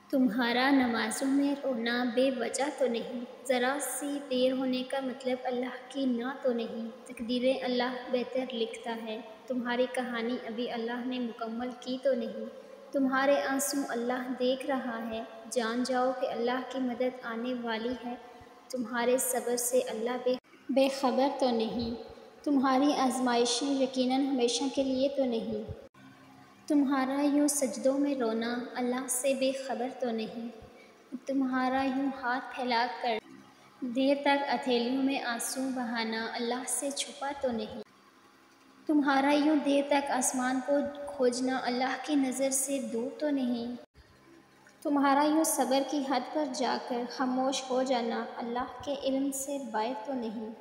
تمہارا نمازوں میں رونا بے وجہ تو نہیں، ذرا سی دیر ہونے کا مطلب اللہ کی نہ تو نہیں، تقدیریں اللہ بہتر لکھتا ہے، تمہاری کہانی ابھی اللہ نے مکمل کی تو نہیں، تمہارے آنسو اللہ دیکھ رہا ہے، جان جاؤ کہ اللہ کی مدد آنے والی ہے، تمہارے صبر سے اللہ بے خبر تو نہیں، تمہاری آزمائشیں یقیناً ہمیشہ کے لیے تو نہیں، تمہارا یوں سجدوں میں رونا اللہ سے بے خبر تو نہیں، تمہارا یوں ہاتھ پھیلا کر دیر تک ہتھیلیوں میں آنسو بہانا اللہ سے چھپا تو نہیں، تمہارا یوں دیر تک آسمان کو کھوجنا اللہ کی نظر سے دور تو نہیں، تمہارا یوں صبر کی حد پر جا کر خاموش ہو جانا اللہ کے علم سے باہر تو نہیں،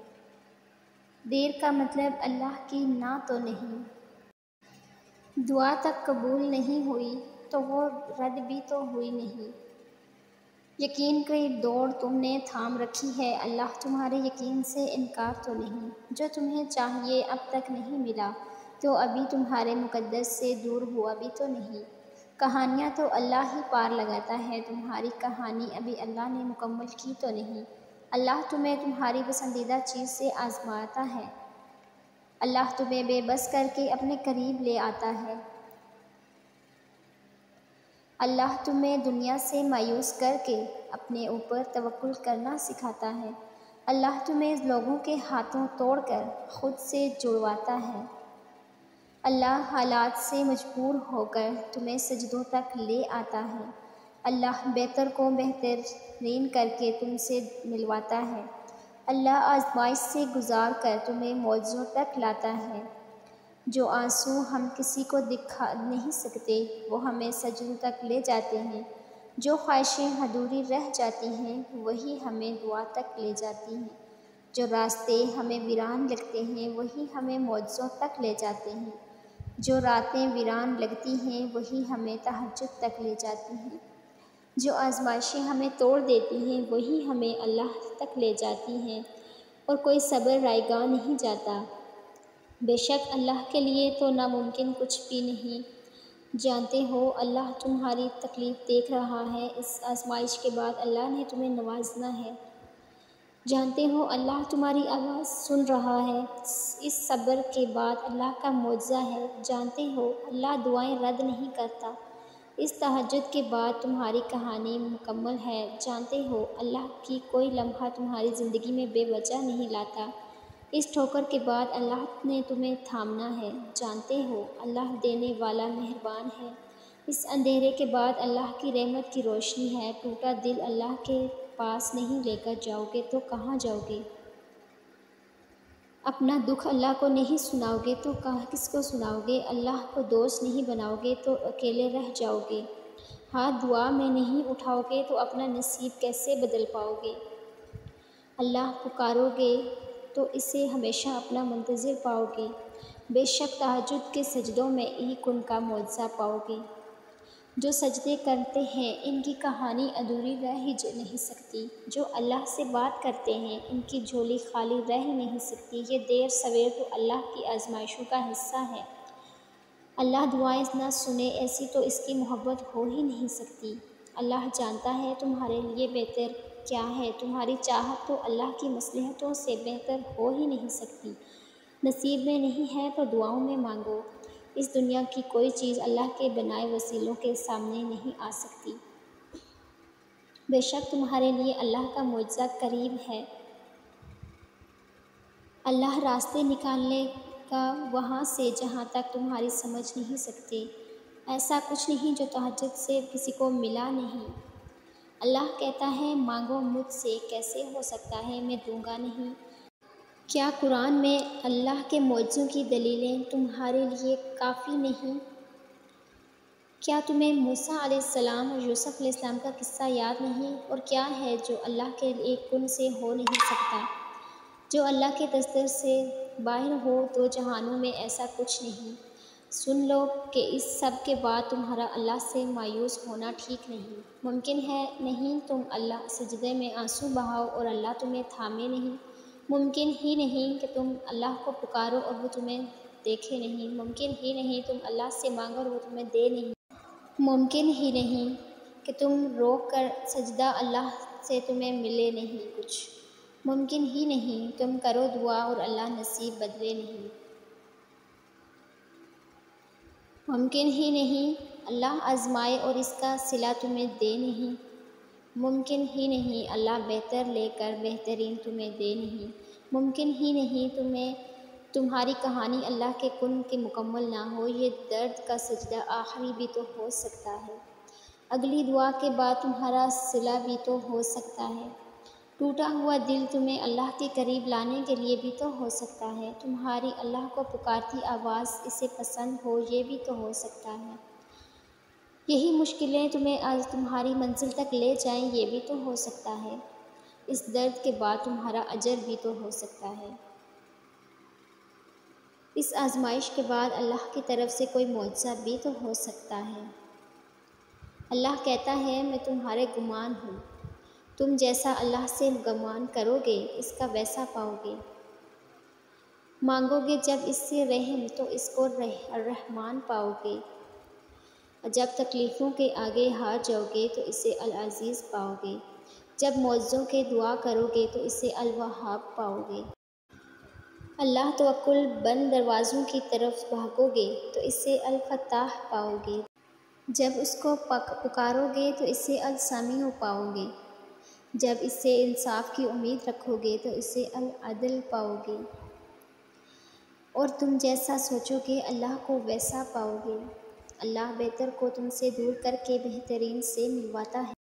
دیر کا مطلب اللہ کی نہ تو نہیں، دعا تک قبول نہیں ہوئی تو وہ رد بھی تو ہوئی نہیں، یقین کی دوڑ تم نے تھام رکھی ہے اللہ تمہارے یقین سے انکار تو نہیں، جو تمہیں چاہیے اب تک نہیں ملا تو ابھی تمہارے مقدس سے دور ہوا بھی تو نہیں، کہانیاں تو اللہ ہی پار لگاتا ہے، تمہاری کہانی ابھی اللہ نے مکمل کی تو نہیں، اللہ تمہیں تمہاری پسندیدہ چیز سے آزماتا ہے، اللہ تمہیں بے بس کر کے اپنے قریب لے آتا ہے، اللہ تمہیں دنیا سے مایوس کر کے اپنے اوپر توکل کرنا سکھاتا ہے، اللہ تمہیں لوگوں کے ہاتھوں توڑ کر خود سے جڑواتا ہے، اللہ حالات سے مجبور ہو کر تمہیں سجدوں تک لے آتا ہے، اللہ بہتر کو بہترین کر کے تم سے ملواتا ہے، اللہ آزمائش سے گزار کر تمہیں معجزوں تک لاتا ہے، جو آنسو ہم کسی کو دکھا نہیں سکتے وہ ہمیں سجدوں تک لے جاتے ہیں، جو خواہشیں ادھوری رہ جاتی ہیں وہی ہمیں دعا تک لے جاتی ہیں، جو راستے ہمیں ویران لگتے ہیں وہی ہمیں معجزوں تک لے جاتے ہیں، جو راتیں ویران لگتی ہیں وہی ہمیں تہجد تک لے جاتی ہیں، جو آزمائشیں ہمیں توڑ دیتی ہیں وہی ہمیں اللہ تک لے جاتی ہیں، اور کوئی صبر رائگاں نہیں جاتا، بے شک اللہ کے لیے تو ناممکن کچھ بھی نہیں، جانتے ہو اللہ تمہاری تکلیف دیکھ رہا ہے، اس آزمائش کے بعد اللہ نے تمہیں نوازنا ہے، جانتے ہو اللہ تمہاری آواز سن رہا ہے، اس صبر کے بعد اللہ کا معجزہ ہے، جانتے ہو اللہ دعائیں رد نہیں کرتا، اس تہجد کے بعد تمہاری کہانی مکمل ہے، جانتے ہو اللہ کی کوئی لمحہ تمہاری زندگی میں بے وجہ نہیں لاتا، اس ٹھوکر کے بعد اللہ نے تمہیں تھامنا ہے، جانتے ہو اللہ دینے والا مہربان ہے، اس اندھیرے کے بعد اللہ کی رحمت کی روشنی ہے، ٹوٹا دل اللہ کے پاس نہیں لے کر جاؤ گے تو کہاں جاؤ گے، اپنا دکھ اللہ کو نہیں سناؤ گے تو کس کو سناؤ گے، اللہ کو دوست نہیں بناؤ گے تو اکیلے رہ جاؤ گے، ہاتھ دعا میں نہیں اٹھاؤ گے تو اپنا نصیب کیسے بدل پاؤ گے، اللہ پکارو گے تو اسے ہمیشہ اپنا منتظر پاؤ گے، بے شک تہجد کے سجدوں میں ایک ان کا معجزہ پاؤ گے، جو سجدے کرتے ہیں ان کی کہانی ادھوری رہ ہی نہیں سکتی، جو اللہ سے بات کرتے ہیں ان کی جھولی خالی رہ ہی نہیں سکتی، یہ دیر سویر تو اللہ کی آزمائشوں کا حصہ ہے، اللہ دعائیں نہ سنے ایسی تو اس کی محبت ہو ہی نہیں سکتی، اللہ جانتا ہے تمہارے لیے بہتر کیا ہے، تمہاری چاہت تو اللہ کی مصلحتوں سے بہتر ہو ہی نہیں سکتی، نصیب میں نہیں ہے تو دعاؤں میں مانگو، اس دنیا کی کوئی چیز اللہ کے بنائے وسیلوں کے سامنے نہیں آ سکتی، بے شک تمہارے لیے اللہ کا معجزہ قریب ہے، اللہ راستے نکالنے کا وہاں سے جہاں تک تمہاری سمجھ نہیں سکتے، ایسا کچھ نہیں جو تہجد سے کسی کو ملا نہیں، اللہ کہتا ہے مانگو مجھ سے، کیسے ہو سکتا ہے میں دوں گا نہیں، کیا قرآن میں اللہ کے معجزوں کی دلیلیں تمہارے لیے کافی نہیں، کیا تمہیں موسیٰ علیہ السلام اور یوسف علیہ السلام کا قصہ یاد نہیں، اور کیا ہے جو اللہ کے ایک کن سے ہو نہیں سکتا، جو اللہ کے دستور سے باہر ہو دو جہانوں میں ایسا کچھ نہیں، سن لو کہ اس سب کے بعد تمہارا اللہ سے مایوس ہونا ٹھیک نہیں، ممکن ہے نہیں تم اللہ سجدے میں آنسو بہاؤ اور اللہ تمہیں تھامے نہیں، ممکن ہی نہیں کہ تم اللہ کو پکارو اور وہ تمہیں دیکھے نہیں، ممکن ہی نہیں تم اللہ سے مانگو اور وہ تمہیں دے نہیں، ممکن ہی نہیں کہ تم روک کر سجدہ اللہ سے تمہیں ملے نہیں کچھ، ممکن ہی نہیں، تم کرو دعا اور اللہ نصیب بدلے نہیں، ممکن ہی نہیں، اللہ آزمائے اور اس کا صلہ تمہیں دے نہیں، ممکن ہی نہیں، اللہ بہتر لے کر بہترین تمہیں دے نہیں، ممکن ہی نہیں، تمہاری کہانی اللہ کے کن کی مکمل نہ ہو، یہ درد کا سجدہ آخری بھی تو ہو سکتا ہے، اگلی دعا کے بعد تمہارا صلہ بھی تو ہو سکتا ہے، ٹوٹا ہوا دل تمہیں اللہ کے قریب لانے کے لیے بھی تو ہو سکتا ہے، تمہاری اللہ کو پکارتی آواز اسے پسند ہو، یہ بھی تو ہو سکتا ہے، یہی مشکلیں تمہیں آج تمہاری منزل تک لے جائیں، یہ بھی تو ہو سکتا ہے، اس درد کے بعد تمہارا اجر بھی تو ہو سکتا ہے، اس آزمائش کے بعد اللہ کی طرف سے کوئی معجزہ بھی تو ہو سکتا ہے۔ اللہ کہتا ہے میں تمہارے گمان ہوں، تم جیسا اللہ سے گمان کرو گے اس کا ویسا پاؤ گے، مانگو گے جب اس سے رحم تو اس کو الرحمن پاؤ گے، جب تکلیفوں کے آگے ہار جاؤ گے تو اسے العزیز پاؤ گے، جب معجزوں کے دعا کرو گے تو اسے الوہاب پاؤ گے، اللہ توکل بند دروازوں کی طرف بھاگو گے تو اسے الفتاح پاؤ گے، جب اس کو پکارو گے تو اسے السمیع پاؤ گے، جب اس سے انصاف کی امید رکھو گے تو اسے العدل پاؤ گے، اور تم جیسا سوچو گے اللہ کو ویسا پاؤ گے، اللہ بہتر کو تم سے دور کر کے بہترین سے ملواتا ہے۔